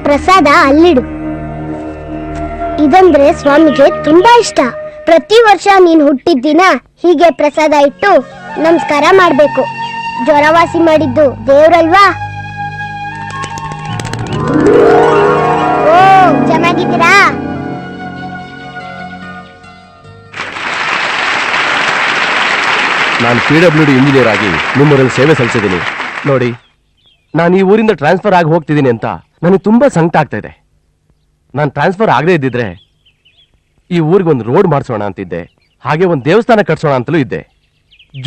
ಪ್ರಸಾದ ಅಲ್ಲಿಡು. ಇದಂದ್ರೆ ಸ್ವಾಮಿಗೆ ತುಂಬಾ ಇಷ್ಟ. ಪ್ರತಿ ವರ್ಷ ನೀನ್ ಹುಟ್ಟಿದ ದಿನ ಹೀಗೆ ಪ್ರಸಾದ ಇಟ್ಟು ನಮಸ್ಕಾರ ಮಾಡ್ಬೇಕು. ಜ್ವರವಾಸಿ ಮಾಡಿದ್ದು ದೇವ್ರಲ್ವಾ? ಓ, ಚೆನ್ನಾಗಿದ್ದೀರಾ? ನಾನು PWD ಇಂಜಿನಿಯರ್ ಆಗಿ ನಿಮ್ಮೂರಲ್ಲಿ ಸೇವೆ ಸಲ್ಲಿಸಿದ್ದೀನಿ. ನೋಡಿ, ನಾನು ಈ ಊರಿಂದ ಟ್ರಾನ್ಸ್ಫರ್ ಆಗಿ ಹೋಗ್ತಿದ್ದೀನಿ ಅಂತ ನನಗೆ ತುಂಬಾ ಸಂಕಟ ಆಗ್ತಾ ಇದೆ. ನಾನು ಟ್ರಾನ್ಸ್ಫರ್ ಆಗದೆ ಇದ್ದಿದ್ರೆ ಈ ಊರಿಗೆ ಒಂದು ರೋಡ್ ಮಾಡಿಸೋಣ ಅಂತಿದ್ದೆ, ಹಾಗೆ ಒಂದು ದೇವಸ್ಥಾನ ಕಟ್ಸೋಣ ಅಂತಲೂ ಇದ್ದೆ,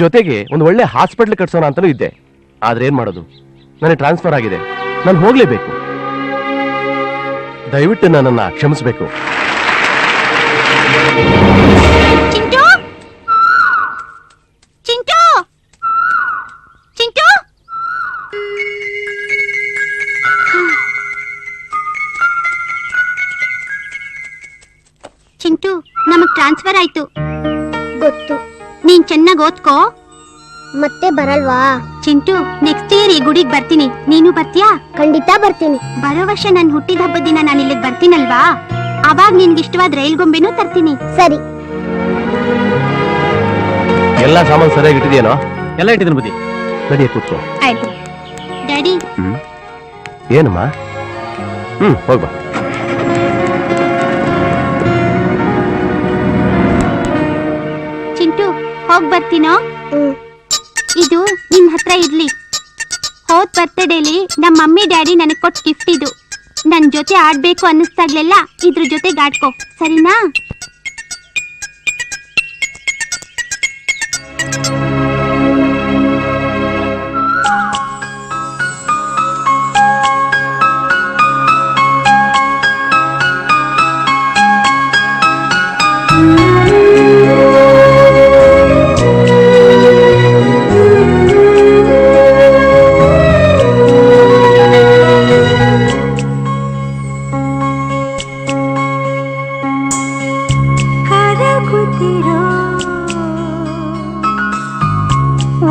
ಜೊತೆಗೆ ಒಂದು ಒಳ್ಳೆ ಹಾಸ್ಪಿಟ್ಲ್ ಕಟ್ಸೋಣ ಅಂತಲೂ ಇದ್ದೆ. ಆದ್ರೆ ಏನ್ ಮಾಡೋದು, ನನಗೆ ಟ್ರಾನ್ಸ್ಫರ್ ಆಗಿದೆ, ನಾನು ಹೋಗ್ಲೇಬೇಕು. ದಯವಿಟ್ಟು ನನ್ನನ್ನು ಕ್ಷಮಿಸಬೇಕು. ಚಿಂಟು, ನಮಗ್ ಟ್ರಾನ್ಸ್ಫರ್ ಆಯ್ತು. ಗೊತ್ತು. ನೀನ್ ಚೆನ್ನಾಗಿ ಓದ್ಕೋ. ಮತ್ತೆ ಬರಲ್ವಾ? ಚಿಂಟು, ನೆಕ್ಸ್ಟ್ ಇಯರ್ ಈ ಗುಡಿಗೆ ಬರ್ತೀನಿ, ನೀನು ಬರ್ತೀಯಾ? ಖಂಡಿತ ಬರ್ತೀನಿ. ಬರೋ ವರ್ಷ ನನ್ ಹುಟ್ಟಿದ ಹಬ್ಬದ ದಿನ ನಾನು ಇಲ್ಲಿಗೆ ಬರ್ತೀನಲ್ವಾ, ಅವಾಗ ನಿನ್ಗೆ ಇಷ್ಟವಾದ ರೈಲ್ ಗೊಂಬೆನೂ ತರ್ತೀನಿ. ಸರಿ. ಎಲ್ಲ ಸಾಮಾನು ಸರಿಯಾಗಿ ಇಟ್ಟಿದೆಯೇನೋ? ಎಲ್ಲ ಇಟ್ಟಿದ್ದೀನಿ ಬುದ್ಧಿ. ನಡಿಯ ಕೂತ್ಕೋ. ಆಯ್ತು ಡ್ಯಾಡಿ. ಏನಮ್ಮ? ಹೋಗ್ಬಾ. ಚಿಂಟು, ಹೋಗ್ ಬರ್ತೀನೋ? ಇದು ನಿಮ್ ಹತ್ರ ಇರ್ಲಿ. ಹೋದ್ ಬರ್ತಡೇಲಿ ನಮ್ಮ ಮಮ್ಮಿ ಡ್ಯಾಡಿ ನನಗ್ ಕೊಟ್ಟು ಗಿಫ್ಟ್ ಇದು. ನನ್ ಜೊತೆ ಆಡ್ಬೇಕು ಅನ್ನಿಸ್ದಾಗ್ಲೆಲ್ಲ ಇದ್ರ ಜೊತೆಗೆ ಆಡ್ಕೋ, ಸರಿನಾ?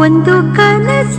ಒಂದು ಕನಸ